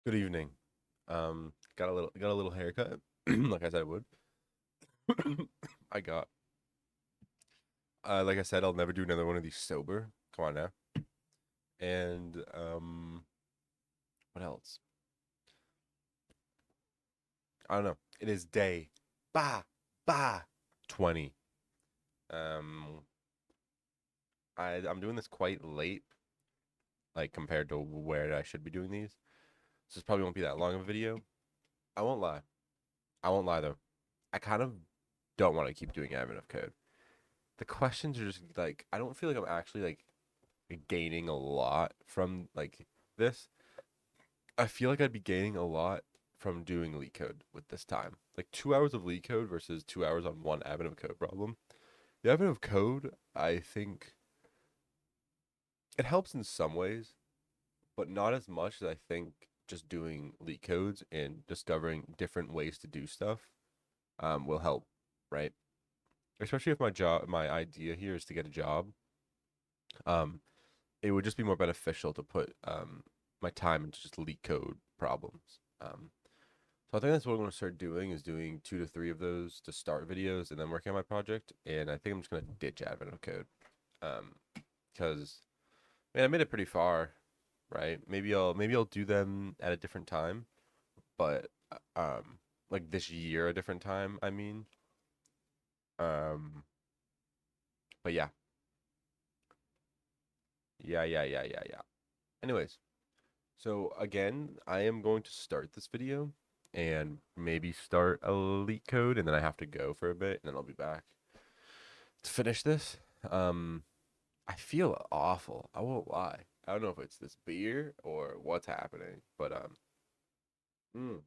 Good evening. Got a little haircut, like I said I would. I got, like I said, I'll never do another one of these sober. Come on now. And what else? I don't know. It is day, bah 20. Um, I'm doing this quite late, like compared to where I should be doing these. So this probably won't be that long of a video. I won't lie. I won't lie though. I kind of don't want to keep doing admin of code. The questions are just like I don't feel like I'm actually like gaining a lot from like this. I feel like I'd be gaining a lot from doing LeetCode with this time. Like 2 hours of LeetCode versus 2 hours on one admin of code problem. The admin of code, I think it helps in some ways, but not as much as I think just doing LeetCodes and discovering different ways to do stuff will help, right? Especially if my idea here is to get a job. Um, it would just be more beneficial to put my time into just leak code problems. So I think that's what I'm going to start doing is doing 2 to 3 of those to start videos and then working on my project. And I think I'm just going to ditch admin of code because man, I made it pretty far, right? Maybe I'll do them at a different time, but like this year a different time. I mean, um, but yeah. Anyways, so again, I am going to start this video and maybe start a leak code and then I have to go for a bit and then I'll be back to finish this. Um I feel awful. I won't lie. I don't know if it's this beer or what's happening, but mm,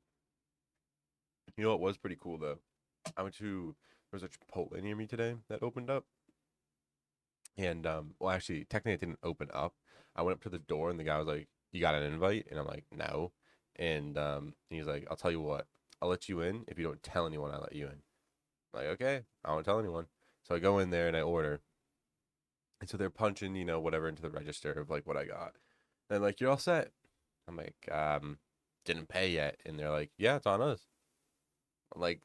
you know what was pretty cool though? I went to there was a Chipotle near me today that opened up and well actually technically it didn't open up. I went up to the door and the guy was like, "You got an invite?" And I'm like, "No." And he's like, "I'll tell you what. I'll let you in if you don't tell anyone I let you in." I'm like, "Okay, I won't tell anyone." So I go in there and I order. And so they're punching, whatever into the register of like what I got. And like, "You're all set." I'm like, didn't pay yet. And they're like, "Yeah, it's on us." I'm like,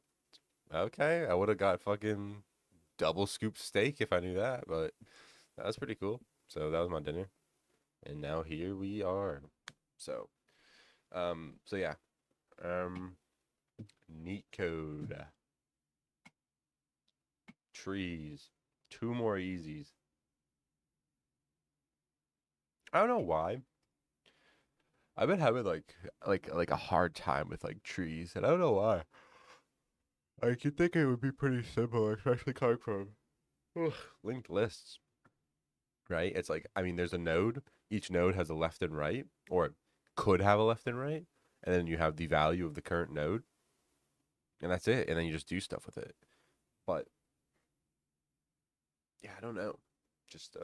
"Okay, I would have got fucking double scoop steak if I knew that, but that was pretty cool." So that was my dinner. And now here we are. So, so yeah. Um, neat code, trees, two more easies. I don't know why. I've been having like a hard time with like trees, and I don't know why. I could think it would be pretty simple, especially coming from ugh, linked lists, right? It's like I mean, there's a node. Each node has a left and right, or it could have a left and right, and then you have the value of the current node, and that's it. And then you just do stuff with it. But yeah, I don't know. Just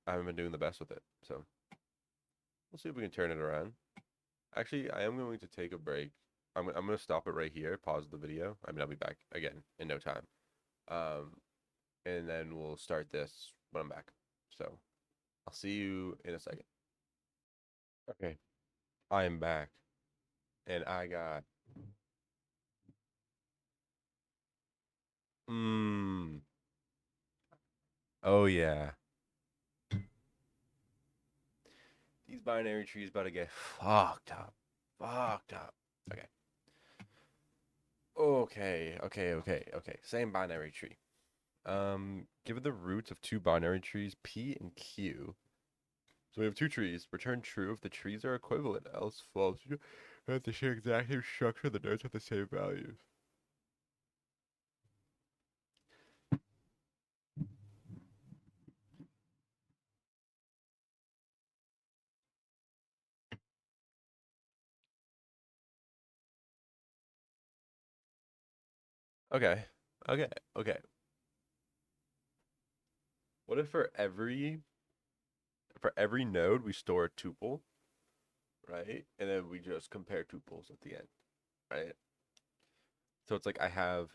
I haven't been doing the best with it, so we'll see if we can turn it around. Actually, I am going to take a break. I'm going to stop it right here, pause the video. I mean, I'll be back again in no time. Um, and then we'll start this when I'm back. So I'll see you in a second. Okay, I am back, and I got mmm. Oh yeah, these binary trees about to get fucked up. Okay, okay. Same binary tree. Given the roots of two binary trees, P and Q. So we have two trees. Return true if the trees are equivalent, else false. You have to share exact same structure, the nodes have the same values. Okay. Okay. Okay. What if for every node we store a tuple, right? And then we just compare tuples at the end, right? So it's like I have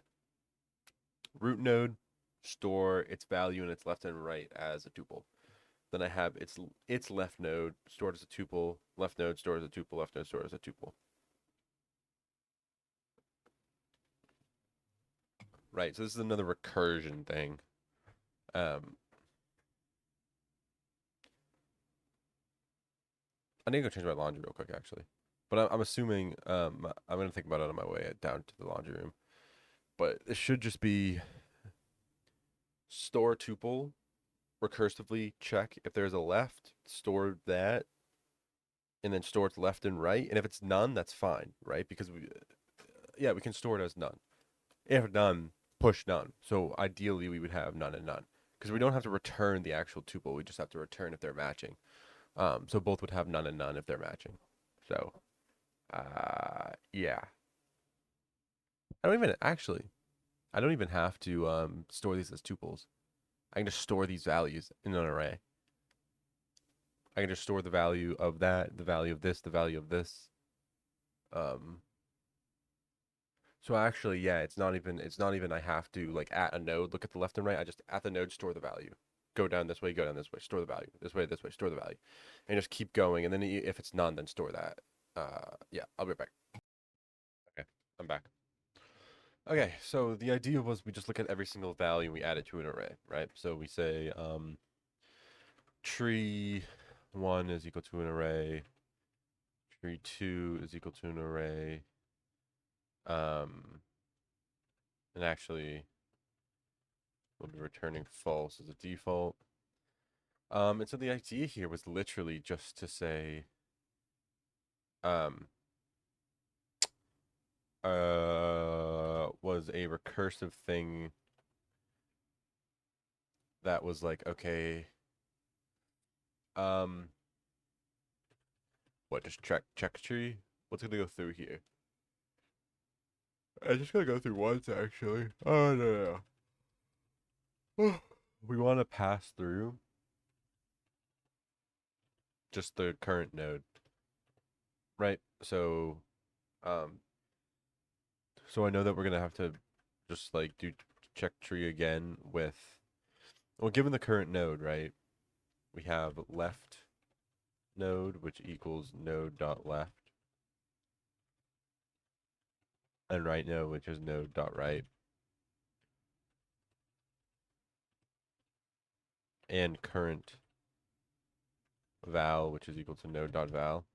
root node store its value and its left and right as a tuple. then I have its left node stored as a tuple, left node stored as a tuple, left node stored as a tuple. Right, so this is another recursion thing. I need to go change my laundry real quick, actually. But I'm assuming I'm gonna think about it on my way down to the laundry room. But it should just be store tuple, recursively check if there's a left, store that, and then store its left and right. And if it's none, that's fine, right? Because we can store it as none. If none, push none. So ideally, we would have none and none because we don't have to return the actual tuple. We just have to return if they're matching. So both would have none and none if they're matching. So, yeah. I don't even have to store these as tuples. I can just store these values in an array. I can just store the value of that, the value of this, the value of this. Um, so actually, yeah, it's not even I have to like at a node look at the left and right. I just at the node store the value. Go down this way, go down this way, store the value. This way, store the value. And just keep going. And then if it's none, then store that. Yeah, I'll be right back. Okay, I'm back. Okay, so the idea was we just look at every single value and we add it to an array, right? So we say tree 1 is equal to an array, tree 2 is equal to an array, and actually we'll be returning false as a default. And so the idea here was literally just to say, was a recursive thing that was like, okay, what, just check tree? What's gonna go through here? I just gotta go through once actually. Oh no, no. We want to pass through just the current node, right? Um, so I know that we're gonna have to just like do check tree again with, well, given the current node, right? We have left node, which equals node dot left, and right node, which is node dot right, and current val, which is equal to node dot val.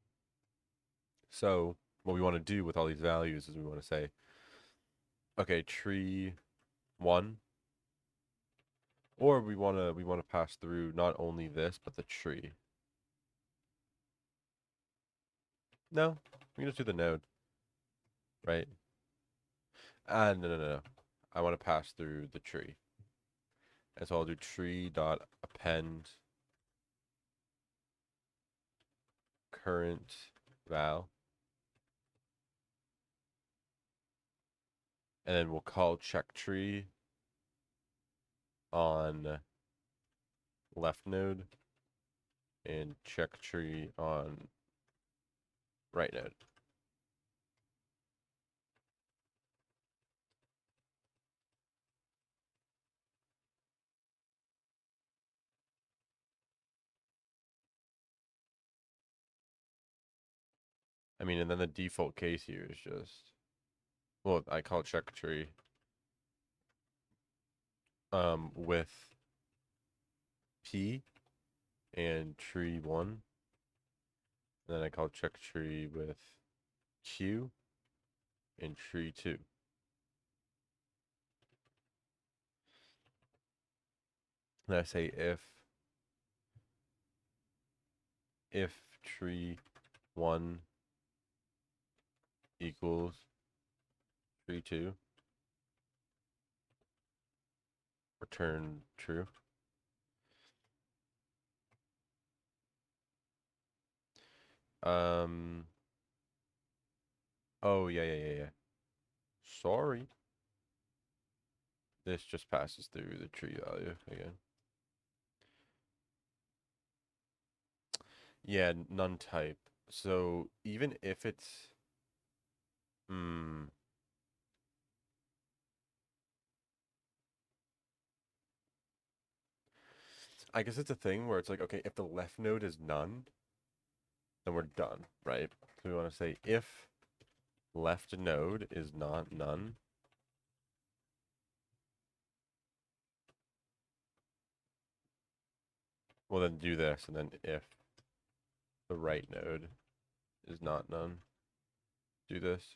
So what we want to do with all these values is we want to say, okay, tree 1, or we want to pass through not only this but the tree. No, we can just do the node, right? No. I want to pass through the tree. And so I'll do tree dot append current val. And then we'll call check tree on left node and check tree on right node. I mean, and then the default case here is just, well, I call check tree with P and tree 1. And then I call check tree with Q and tree 2. And I say if tree 1 equals tree 2, return true. Oh, yeah. Sorry. This just passes through the tree value again. Yeah, none type. So even if it's, I guess it's a thing where it's like, okay, if the left node is none, then we're done, right? So we want to say if left node is not none, well then do this, and then if the right node is not none, do this.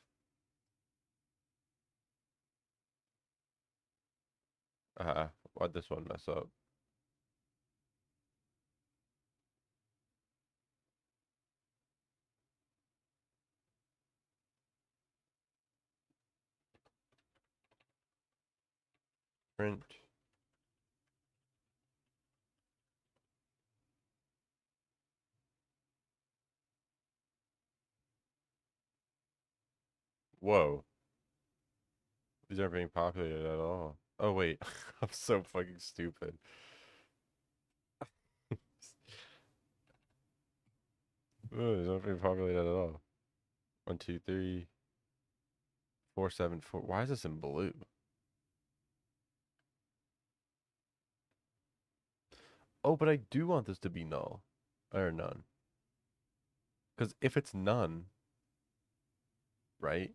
Why'd this one mess up? Print. Whoa. These aren't being populated at all. Oh wait, I'm so fucking stupid. Ooh, these aren't being populated at all. 1, 2, 3, 4, 7, 4. Why is this in blue? Oh, but I do want this to be null. Or none. Because if it's none, right?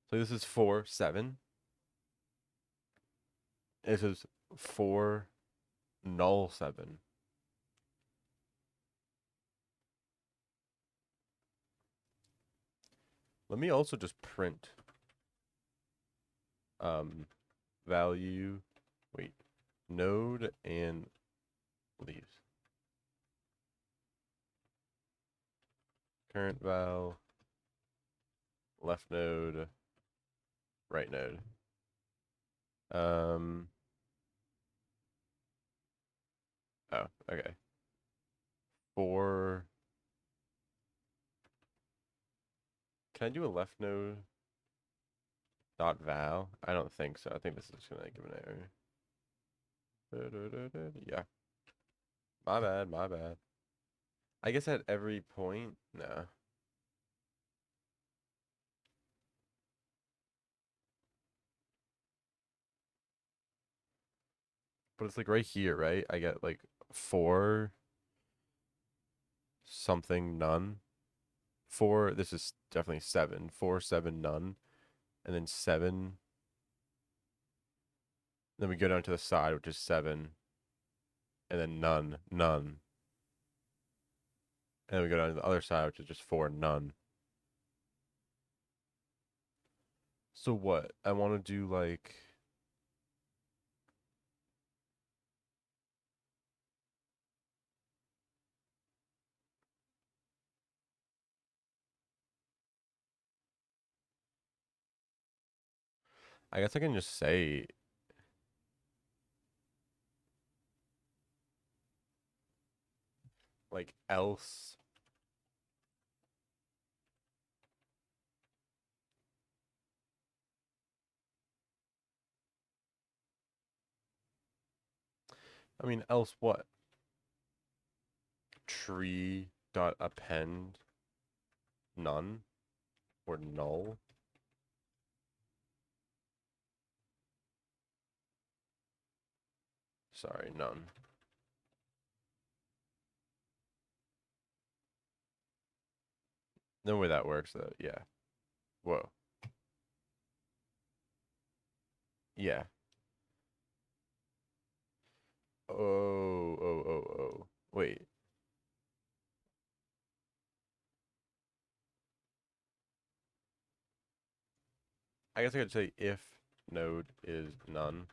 So this is 4, 7. This is 4, null 7. Let me also just print value, wait, node and leaves. Current val, left node, right node. Oh, okay. For, can I do a left node dot val? I don't think so. I think this is just gonna give an error. Yeah. My bad, my bad. I guess at every point, no. But it's like right here, right? I get like 4 something none. 4, this is definitely 7. 4, 7 none. And then 7. Then we go down to the side, which is 7. And then none, none. And then we go down to the other side, which is just 4, none. So what? I want to do like, I guess I can just say, like, else. I mean, else what? Tree dot append none or null. Sorry, none. No way that works though. Yeah. Whoa. Yeah. Oh. Wait. I guess I could say if node is none.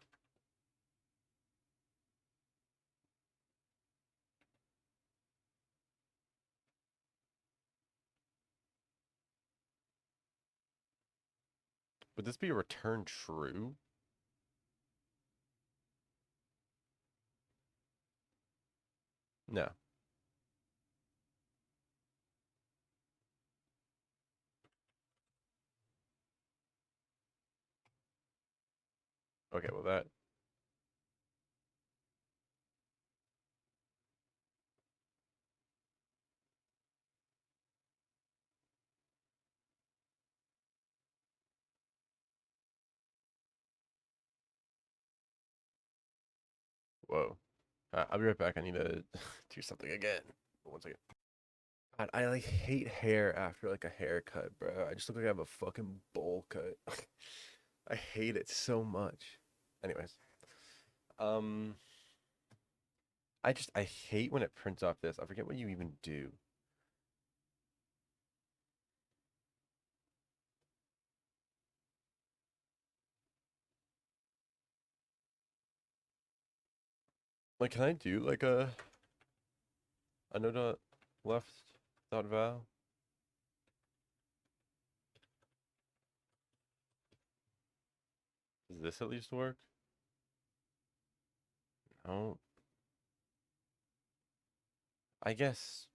Would this be a return true? No. Okay, well that. Whoa. I'll be right back. I need to do something again. 1 second. God, I like hate hair after like a haircut, bro. I just look like I have a fucking bowl cut. I hate it so much. Anyways, um, I hate when it prints off this. I forget what you even do. Like, can I do like a no dot left dot val? Does this at least work? No. I guess.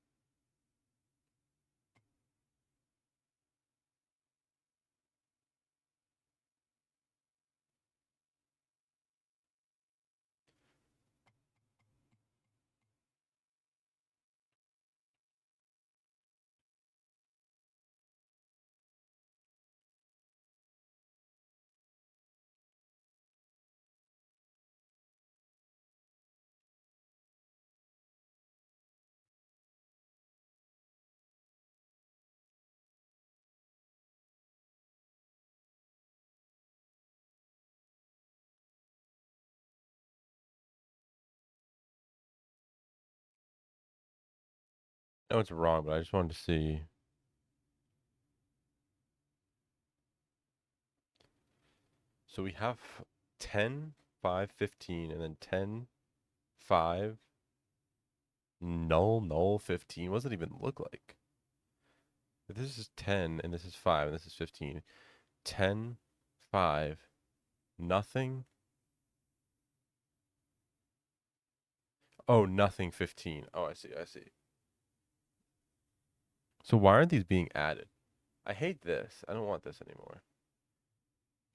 No, it's wrong, but I just wanted to see. So we have 10, 5, 15, and then 10, 5, null, null, 15. What does it even look like? If this is 10, and this is 5, and this is 15. 10, 5, nothing. Oh, nothing, 15. Oh, I see, I see. So why aren't these being added? I hate this. I don't want this anymore.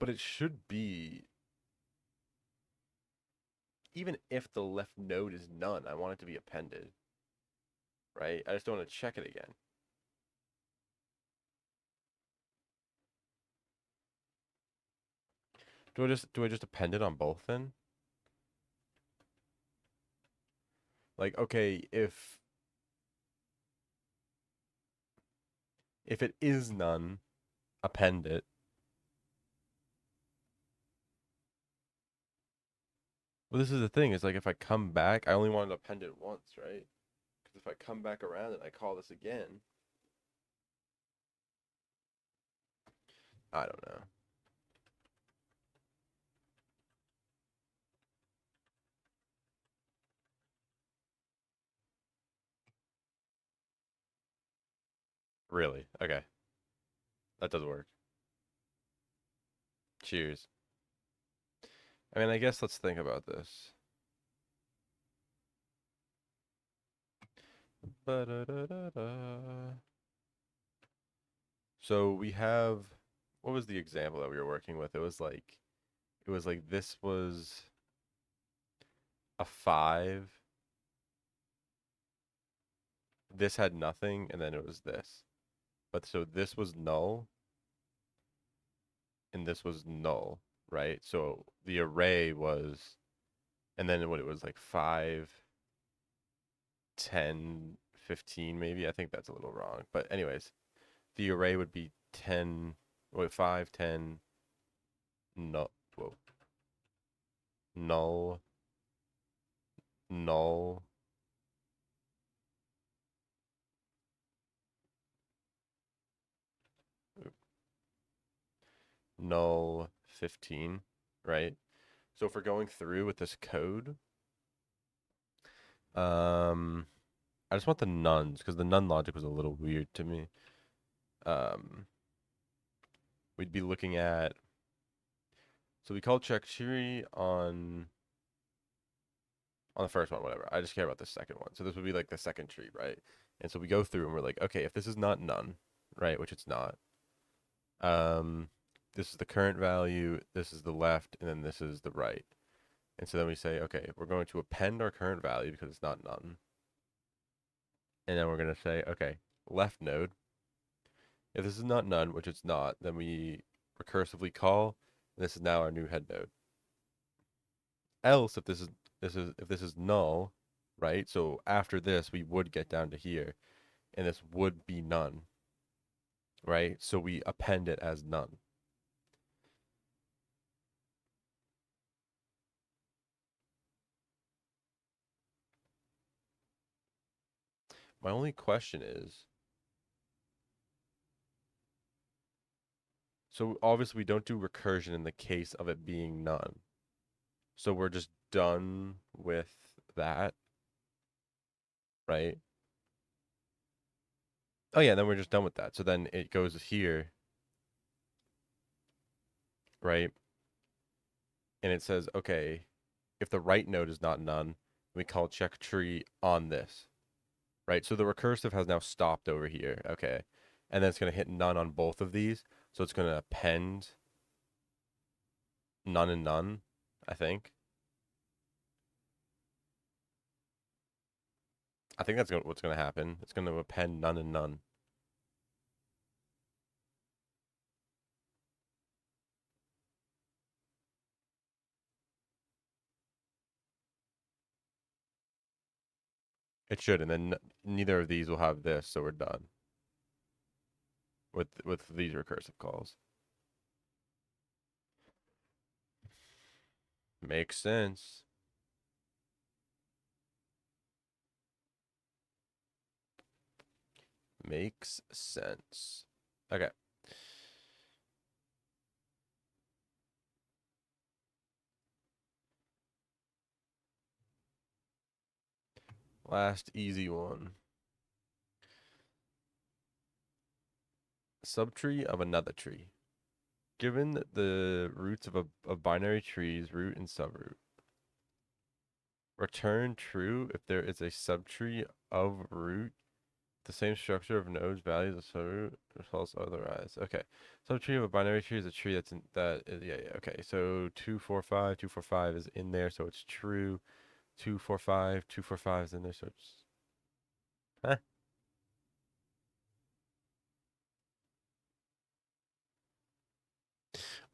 But it should be, even if the left node is none, I want it to be appended, right? I just don't want to check it again. Do I just append it on both then? Like, okay, if it is none, append it. Well, this is the thing, is like if I come back, I only wanted to append it once, right? Because if I come back around and I call this again, I don't know. Really? Okay. That does work. Cheers. I mean, I guess let's think about this. Ba-da-da-da-da. So we have, what was the example that we were working with? It was like this was a 5. This had nothing, and then it was this. But so this was null, and this was null, right? So the array was, and then what it was like 5, 10, 15 maybe. I think that's a little wrong. But anyways, the array would be 10, wait, 5, 10, no, whoa, null, null, null, 15, right? So if we're going through with this code, um, I just want the nuns because the nun logic was a little weird to me. Um, we'd be looking at, so we call check tree on the first one, whatever. I just care about the second one. So this would be like the second tree, right? And so we go through and we're like, okay, if this is not none, right, which it's not, um, this is the current value, this is the left, and then this is the right. And so then we say, okay, we're going to append our current value because it's not none. And then we're going to say, okay, left node. If this is not none, which it's not, then we recursively call, and this is now our new head node. Else, if this is if this is null, right? So after this, we would get down to here, and this would be none, right? So we append it as none. My only question is, so obviously we don't do recursion in the case of it being none. So we're just done with that, right? Oh yeah, then we're just done with that. So then it goes here, right? And it says, okay, if the right node is not none, we call check tree on this, right? So the recursive has now stopped over here, okay? And then it's going to hit none on both of these. So it's going to append none and none, I think. I think that's what's going to happen. It's going to append none and none. It should, and then neither of these will have this, so we're done with these recursive calls. Makes sense. Makes sense. Okay. Last easy one. Subtree of another tree. Given the roots of binary trees, root and subroot, return true if there is a subtree of root, the same structure of nodes, values of subroot, or false otherwise. Okay. Subtree of a binary tree is a tree that's in that is, yeah, yeah, okay. So 245 is in there, so it's true. 245 is in there, so it's huh?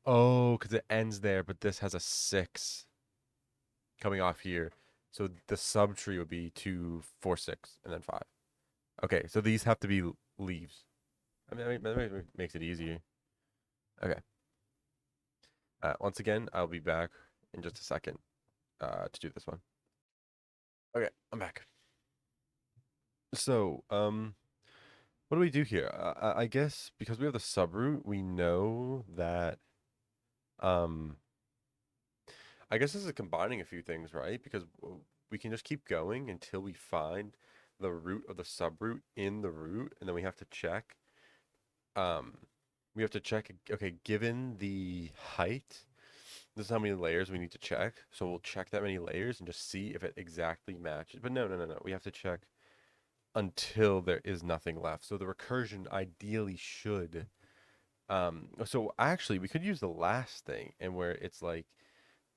Oh, because it ends there, but this has a 6 coming off here. So the subtree would be 246 and then 5. Okay, so these have to be leaves. I mean, that makes it easier. Okay. Once again, I'll be back in just a second to do this one. Okay, I'm back. So, what do we do here? I guess because we have the subroot, we know that, um, I guess this is combining a few things, right? Because we can just keep going until we find the root of the subroot in the root, and then we have to check. Um, we have to check, okay, given the height, this is how many layers we need to check. So we'll check that many layers and just see if it exactly matches. But no. We have to check until there is nothing left. So the recursion ideally should. So actually, we could use the last thing and where it's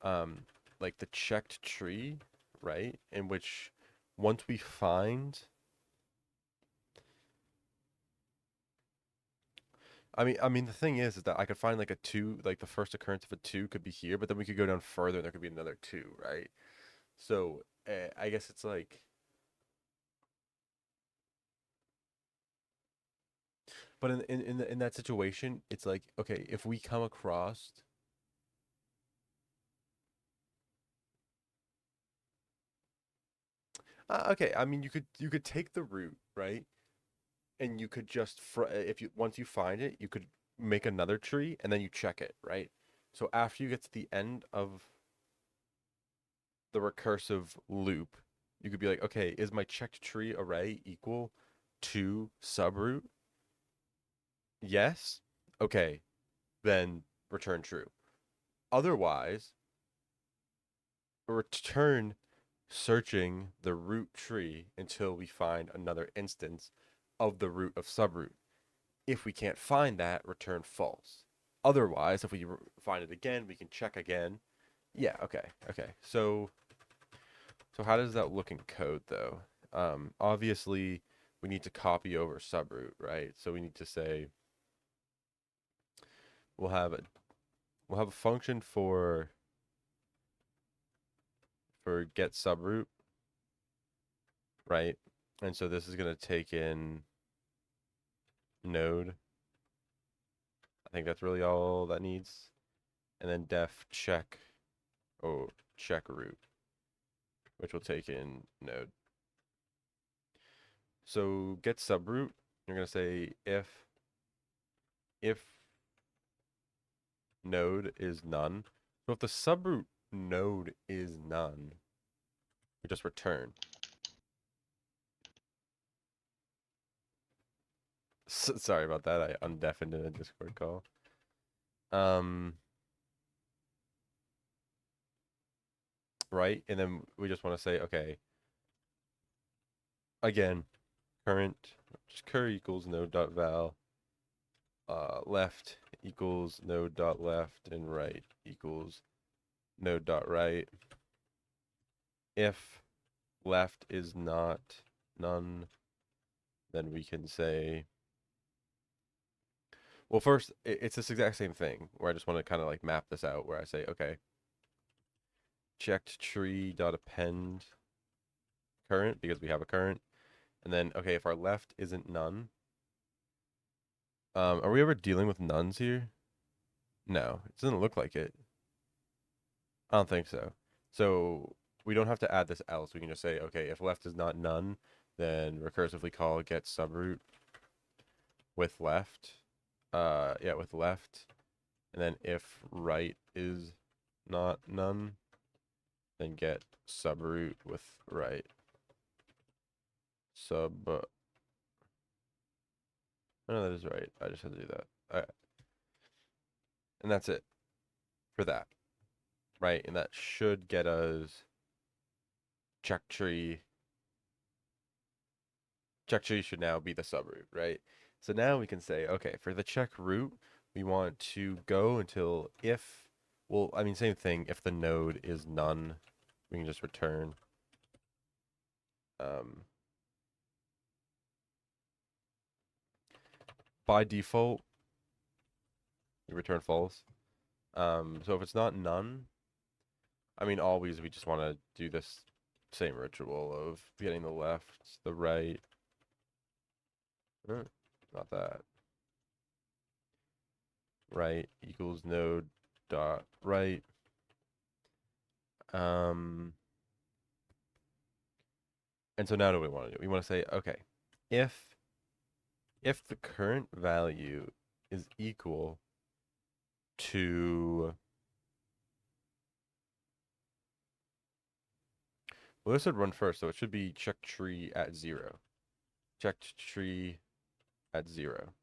um, like the checked tree, right? In which once we find, I mean, the thing is that I could find like a two, like the first occurrence of a two could be here, but then we could go down further and there could be another two, right? So I guess it's like, but in that situation, it's like, okay, if we come across, okay, I mean, you could take the root, right? And you could just if you once you find it, you could make another tree and then you check it, right? So after you get to the end of the recursive loop, you could be like, okay, is my checked tree array equal to subroot? Yes. Okay, then return true. Otherwise, return searching the root tree until we find another instance of the root of subroot. If we can't find that, return false. Otherwise, if we find it again, we can check again. Yeah, okay, okay. So how does that look in code though? Obviously we need to copy over subroot, right? So we need to say we'll have a we'll have a function for for get subroot, right? And so this is going to take in node. I think that's really all that needs. And then def check, check root, which will take in node. So get subroot, you're going to say if node is none. So if the subroot node is none, we just return. Sorry about that. I undeafened in a Discord call. Right, and then we just want to say, okay, again, current, just cur equals node.val, left equals node.left, and right equals node.right. If left is not none, then we can say, well, first, it's this exact same thing, where I just want to kind of like map this out, where I say, okay, checked tree.append current, because we have a current, and then, okay, if our left isn't none, are we ever dealing with nuns here? No, it doesn't look like it. I don't think so. So we don't have to add this else. We can just say, okay, if left is not none, then recursively call get subroot with left. Yeah, with left. And then if right is not none, then get subroot with right. Oh, no, that is right. I just had to do that. All right. And that's it for that. Right? And that should get us check tree. Check tree should now be the subroot, right? So now we can say, okay, for the check root, we want to go until if, well, I mean, same thing. If the node is none, we can just return. By default, we return false. So if it's not none, I mean, always we just want to do this same ritual of getting the left, the right. Not that. Right equals node dot right. And so now what do we want to do? We want to say, okay, if the current value is equal to, well, this would run first, so it should be check tree at 0. Checked tree at 0,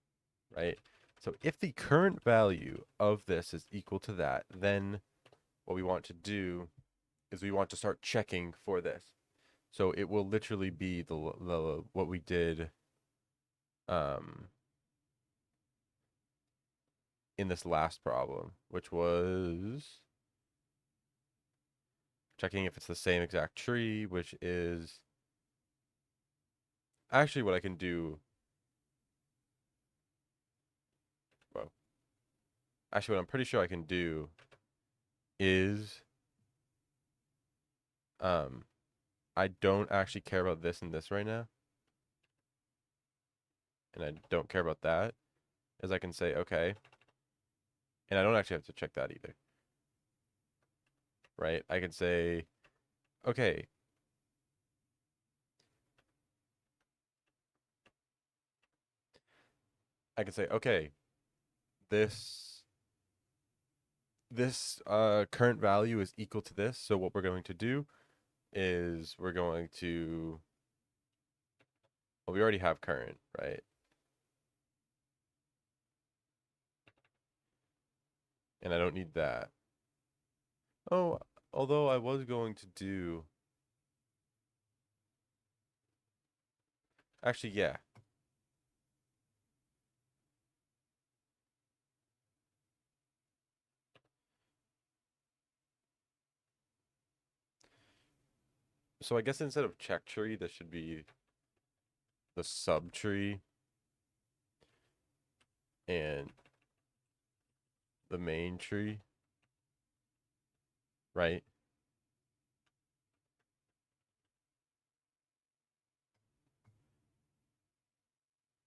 right? So if the current value of this is equal to that, then what we want to do is we want to start checking for this. So it will literally be the what we did in this last problem, which was checking if it's the same exact tree, which is actually what I can do. Well, actually, what I'm pretty sure I can do is I don't actually care about this and this right now. And I don't care about that. Is I can say, okay. And I don't actually have to check that either. Right? I can say, okay. I can say, okay, this current value is equal to this. So what we're going to do is we're going to, well, we already have current, right? And I don't need that. Oh, although I was going to do, actually, yeah. So I guess instead of check tree, this should be the subtree and the main tree, right?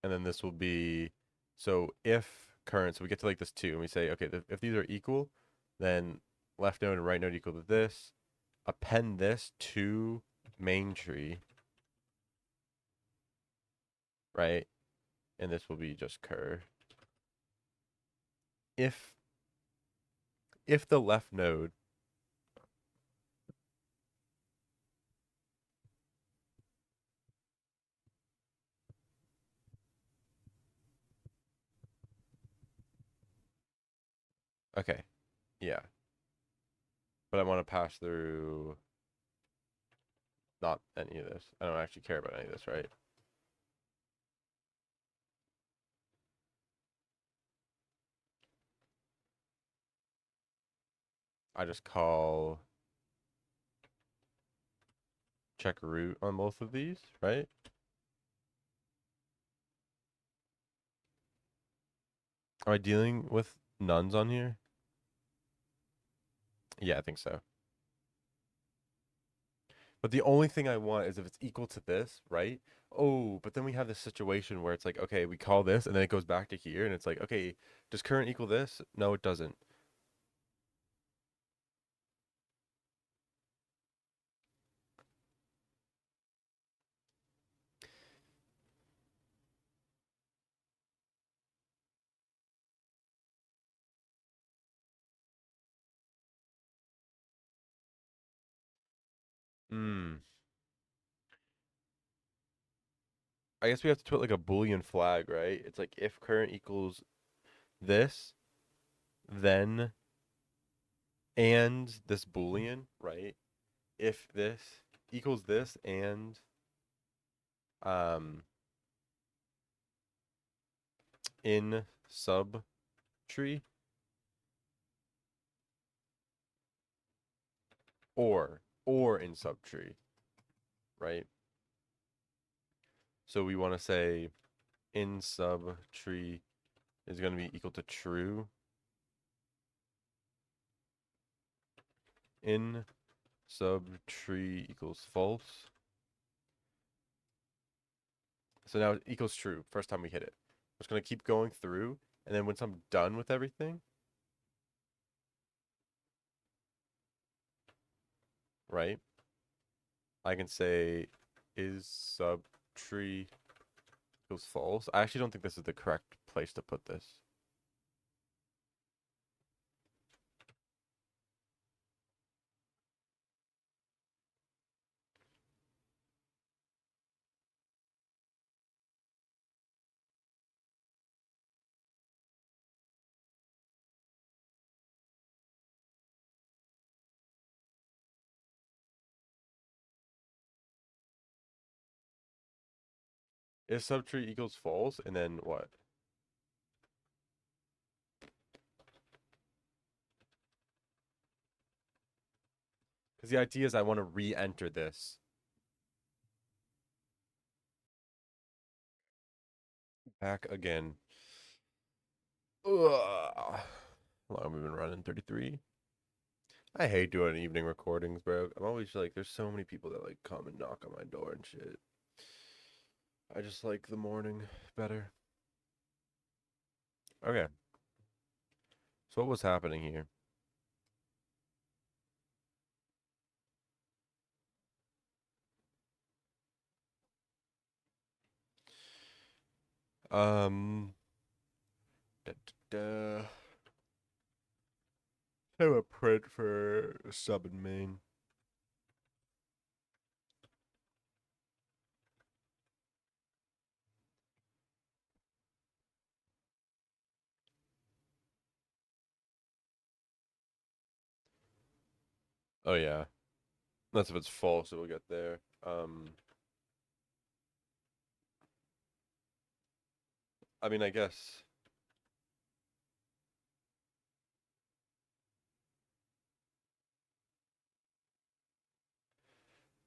and then this will be, so if current, so we get to like this 2, and we say, okay, if these are equal, then left node and right node equal to this. Append this to main tree, right? And this will be just cur. If the left node okay, yeah, but I want to pass through not any of this. I don't actually care about any of this, right? I just call check root on both of these, right? Am I dealing with nuns on here? Yeah, I think so. But the only thing I want is if it's equal to this, right? Oh, but then we have this situation where it's like, okay, we call this and then it goes back to here and it's like, okay, does current equal this? No, it doesn't. Hmm. I guess we have to put like a Boolean flag, right? It's like if current equals this, then and this Boolean, right? If this equals this and um in subtree or in subtree, right? So we want to say in subtree is going to be equal to true. In subtree equals false. So now it equals true first time we hit it. I'm just going to keep going through, and then once I'm done with everything, right, I can say is subtree equals false. I actually don't think this is the correct place to put this. Is subtree equals false, and then what? Because the idea is I want to re-enter this. Back again. Ugh. How long have we been running? 33? I hate doing evening recordings, bro. I'm always like, there's so many people that like come and knock on my door and shit. I just like the morning better. Okay. So what was happening here? Um, da, da, da. Have a print for sub and main. Oh yeah, that's if it's false. It will get there. I mean, I guess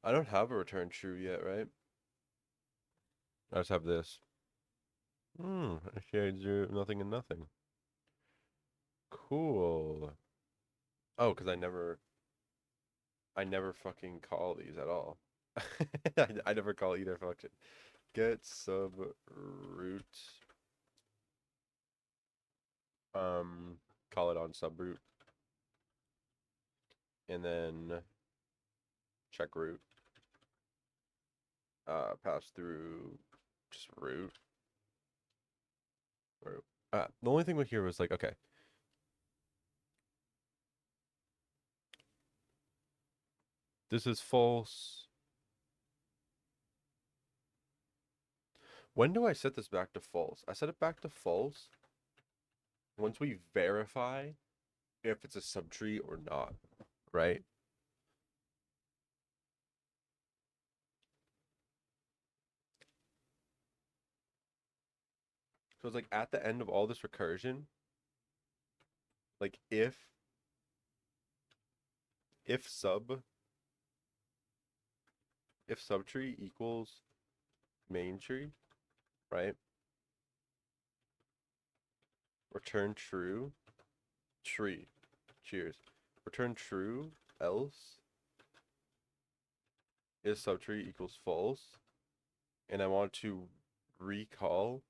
I don't have a return true yet, right? I just have this. I shared zero, nothing and nothing. Cool. Oh, because I never fucking call these at all. I never call either function. Get sub root. Call it on subroot. And then check root. Pass through just root. The only thing with here was like, okay. This is false. When do I set this back to false? I set it back to false once we verify if it's a subtree or not, right? So it's like at the end of all this recursion, like if sub if subtree equals main tree, right? Return true, tree. Cheers. Return true, else is subtree equals false. And I want to recall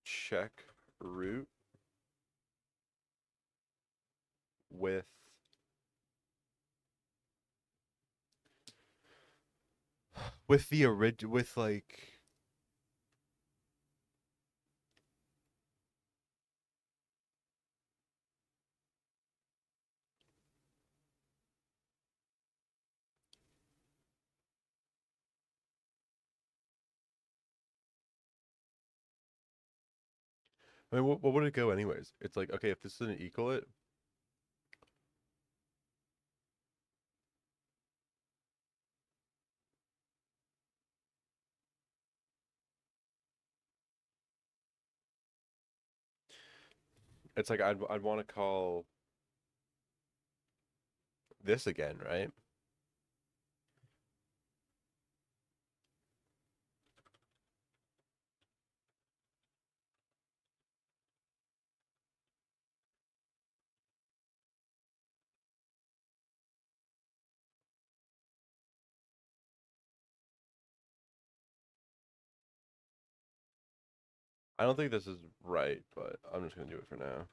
check root with the with like I mean, what would it go anyways? It's like, okay, if this doesn't equal it, it's like I'd want to call this again, right? I don't think this is right, but I'm just gonna do it for now.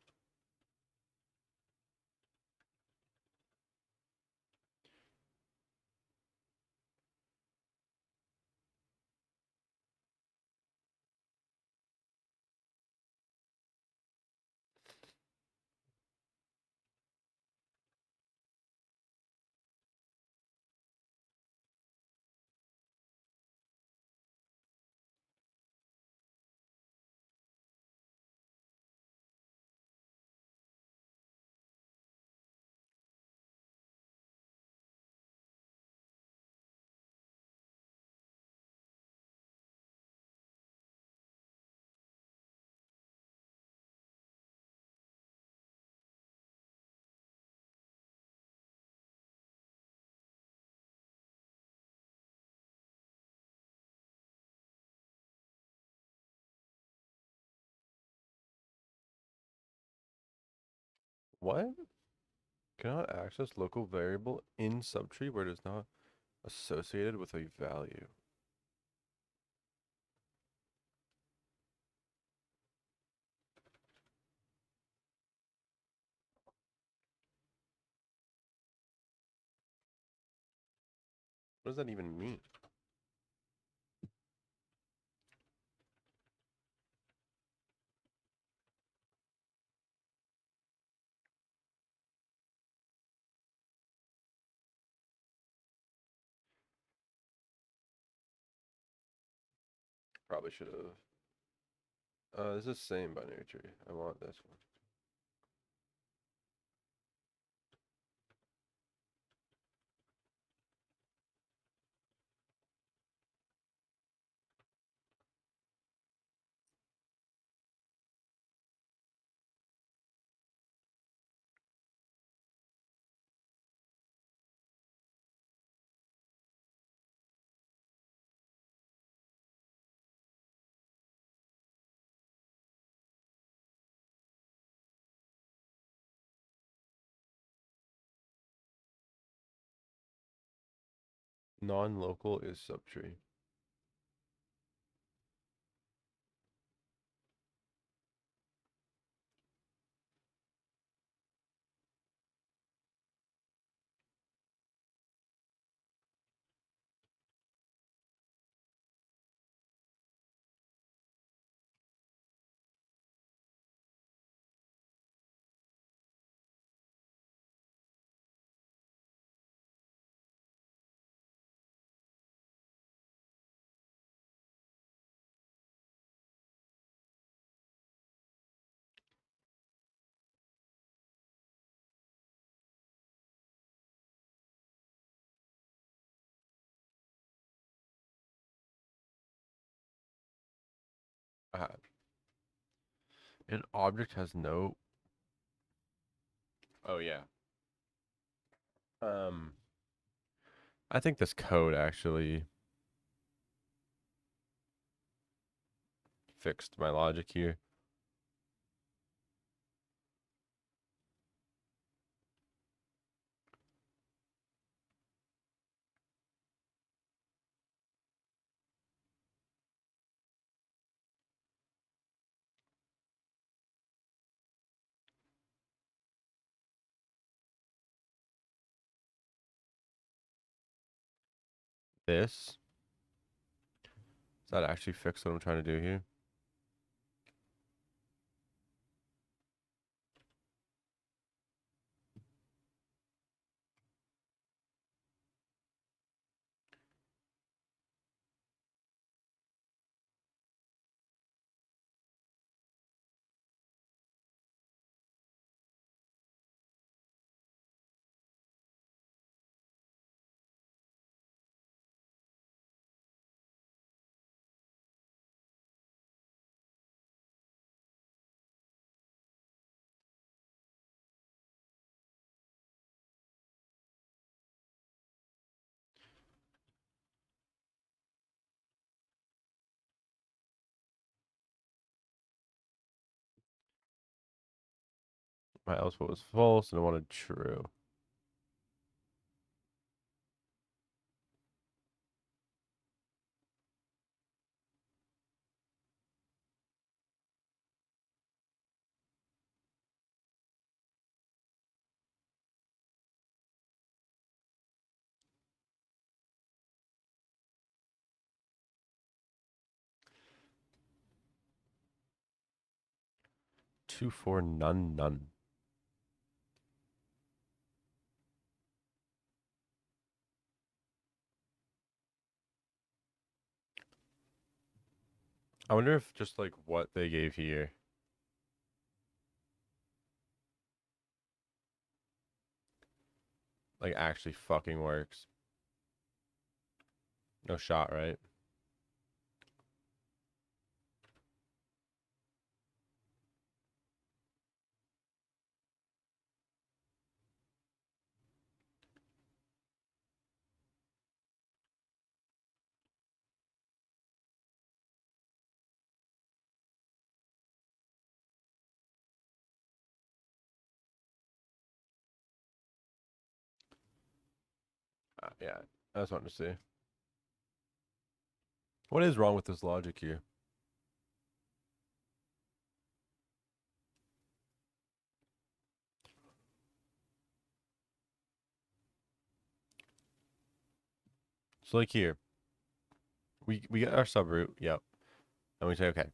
What? Cannot access local variable in subtree where it is not associated with a value. What does that even mean? Probably should have. This is same binary tree. I want this one. Non-local is subtree. An object has no. Oh yeah. I think this code actually fixed my logic here. This. Does that actually fix what I'm trying to do here? My output was false and I wanted true. Two, four, none, none. I wonder if just like what they gave here. Like actually fucking works. No shot, right? Yeah, I just wanted to see. What is wrong with this logic here? So like here, we get our subroot, yep. And we say, okay,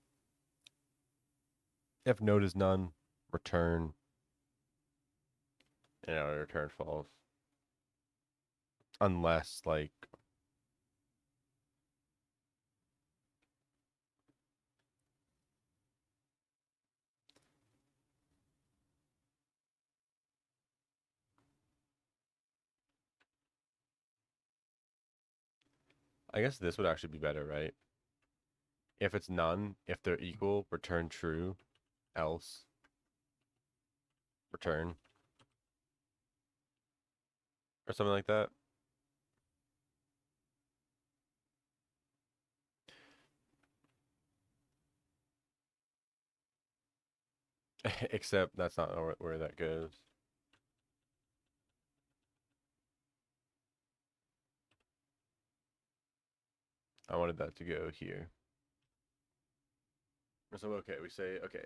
if node is none, return, return false. Unless like I guess this would actually be better, right? If it's none, if they're equal, return true, else return. Or something like that. Except that's not where that goes. I wanted that to go here. So, okay, we say, okay,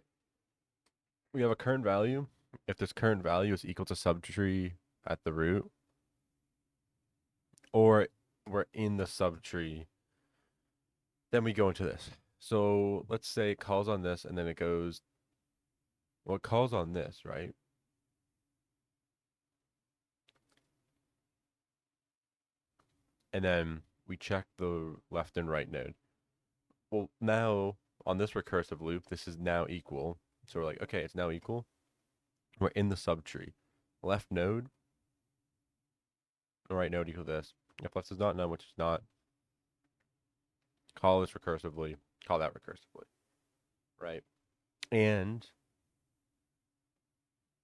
we have a current value. If this current value is equal to subtree at the root, or we're in the subtree, then we go into this. So let's say it calls on this and then it goes, well, it calls on this, right? And then we check the left and right node. Well, now on this recursive loop, this is now equal. So we're like, okay, it's now equal. We're in the subtree. Left node, right node equal this. If left is not none, which is not, call this recursively, call that recursively. right? And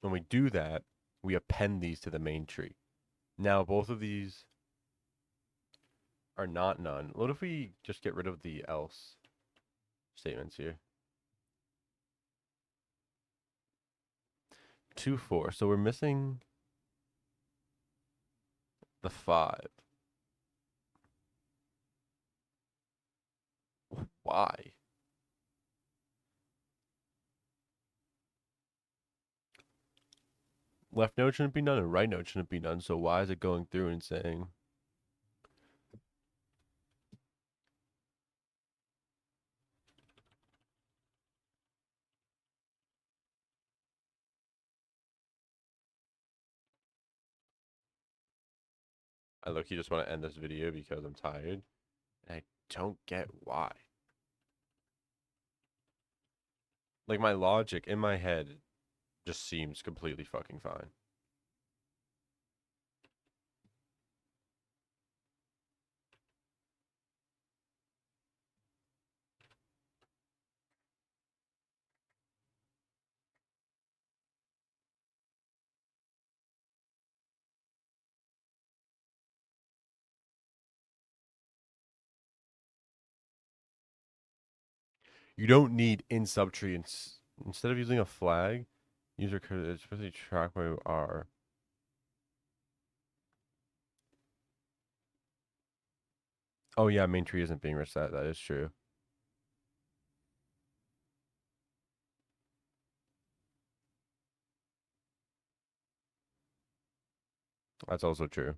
when we do that, we append these to the main tree. Now, both of these are not none. What if we just get rid of the else statements here? 2, 4. So we're missing the 5. Why? Left node shouldn't be none and right node shouldn't be none. So why is it going through and saying I look, you just want to end this video because I'm tired. And I don't get why. Like my logic in my head just seems completely fucking fine. You don't need in Subtree instead of using a flag, user could especially track where you are. Oh yeah, main tree isn't being reset. That is true. That's also true.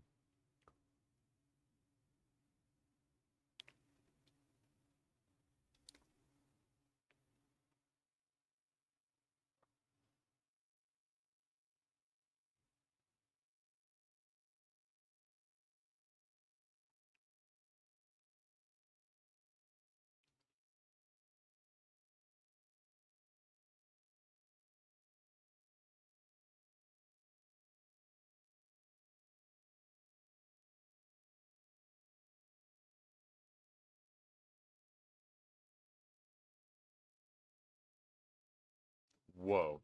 Whoa.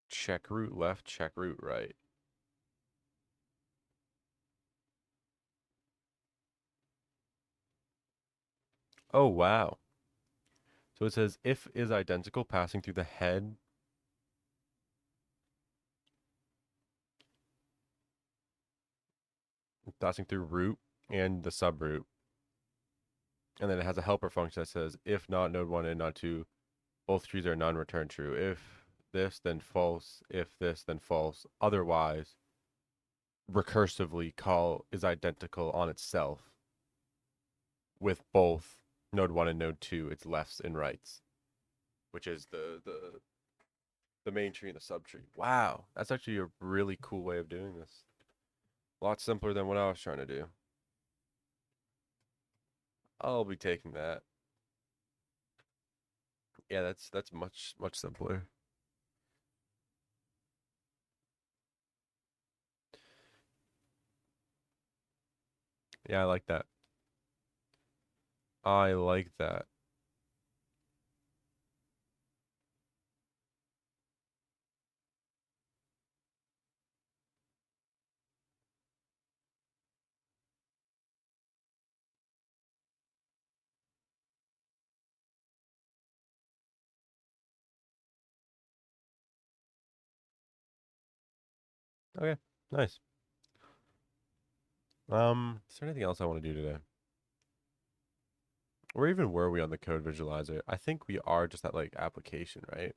Check root left, check root right. Oh wow. So it says if is identical passing through the head. Passing through root and the subroot. And then it has a helper function that says if not node 1 and node 2, both trees are non-return true. If this, then false. If this, then false. Otherwise, recursively call is identical on itself with both node 1 and node 2, its lefts and rights, which is the main tree and the subtree. Wow, that's actually a really cool way of doing this. A lot simpler than what I was trying to do. I'll be taking that. Yeah, that's much simpler. Yeah, I like that. I like that. Okay, nice. Is there anything else I want to do today? Where even were we on the code visualizer? I think we are just at like application, right?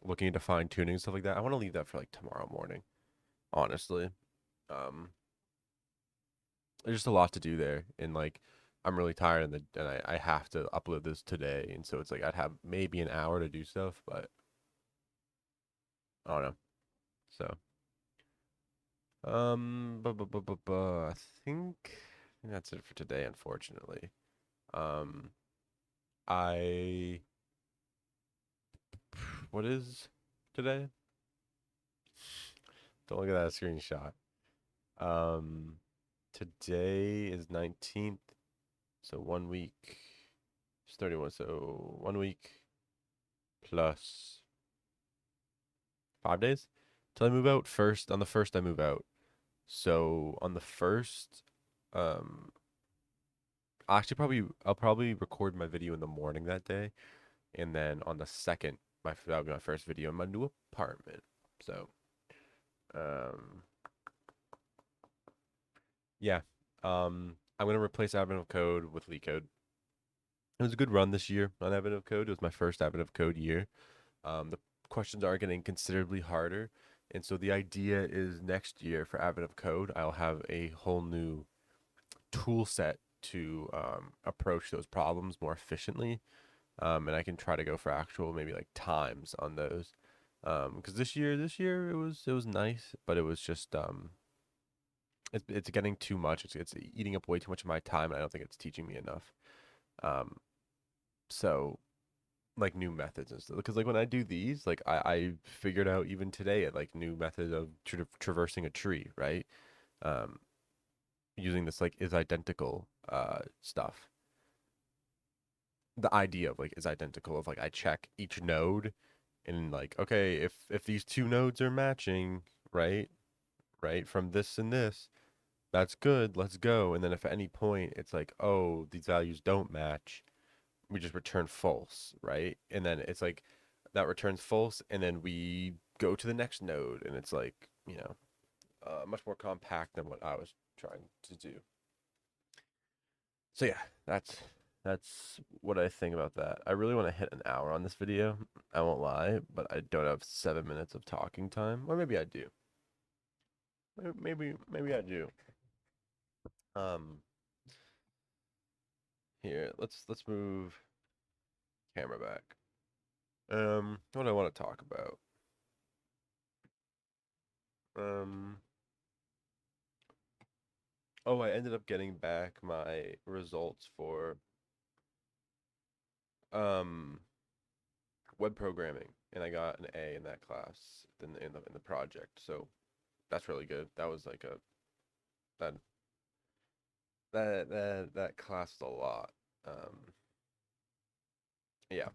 Looking into fine tuning stuff like that. I want to leave that for like tomorrow morning, honestly. Um, there's just a lot to do there, and like I'm really tired, and I have to upload this today, and so it's like I'd have maybe an hour to do stuff, but I don't know. So, I think that's it for today, unfortunately. Um, I what is today? Don't look at that screenshot. Um, Today is 19th, so 1 week. It's 31, so 1 week plus 5 days till I move out. First, on the first, I move out. So on the first, um, I'll probably record my video in the morning that day, and then on the second, that'll be my first video in my new apartment. So, um, yeah, I'm gonna replace Advent of Code with LeetCode. It was a good run this year on Advent of Code. It was my first Advent of Code year. The questions are getting considerably harder, and so the idea is next year for Advent of Code, I'll have a whole new tool set to approach those problems more efficiently, and I can try to go for actual maybe like times on those. Because this year it was nice, but it was just it's getting too much. It's eating up way too much of my time, and I don't think it's teaching me enough. Um, so like new methods and stuff. Because like when I do these, like I figured out even today like new method of traversing a tree, right? Um, Using this like is identical stuff. The idea of like is identical of like I check each node and like okay if these two nodes are matching, right, from this and this, that's good, let's go. And then if at any point it's like oh these values don't match, we just return false, right? And then it's like that returns false, and then we go to the next node, and it's like much more compact than what I was trying to do. So yeah, that's what I think about that. I really want to hit an hour on this video. I won't lie, but I don't have 7 minutes of talking time, or maybe I do. Maybe I do. Um, Here, let's move camera back. What do I want to talk about? Um, oh, I ended up getting back my results for um web programming, and I got an A in that class in the project. So that's really good. That was like a that that class was a lot. Um, yeah.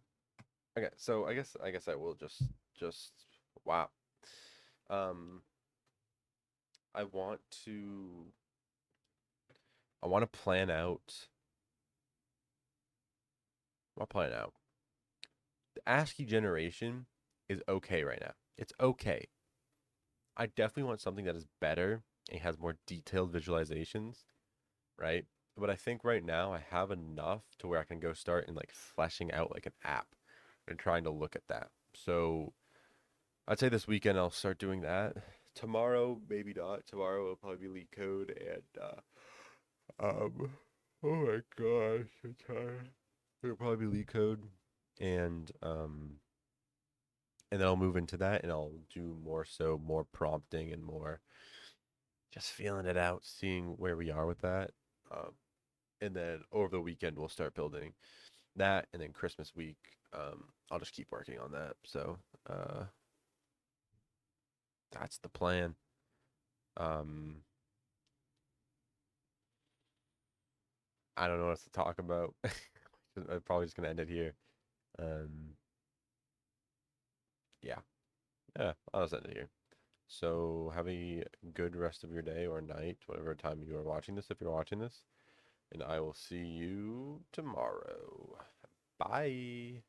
Okay. So I guess I will just wow. Um, I want to I want to plan out. I'll plan out. The ASCII generation is okay right now. It's okay. I definitely want something that is better and has more detailed visualizations, right? But I think right now I have enough to where I can go start and like fleshing out like an app and trying to look at that. So I'd say this weekend I'll start doing that. Tomorrow, maybe not. Tomorrow it'll probably be LeetCode and oh my gosh, I'm tired. It'll probably be LeetCode and and then I'll move into that and I'll do more prompting and more just feeling it out, seeing where we are with that. Um, and then over the weekend we'll start building that, and then Christmas week, I'll just keep working on that. So uh, that's the plan. Um, I don't know what else to talk about. I'm probably just gonna end it here. Um, yeah, yeah, I'll just end it here. So have a good rest of your day or night, whatever time you are watching this, if you're watching this, and I will see you tomorrow. Bye.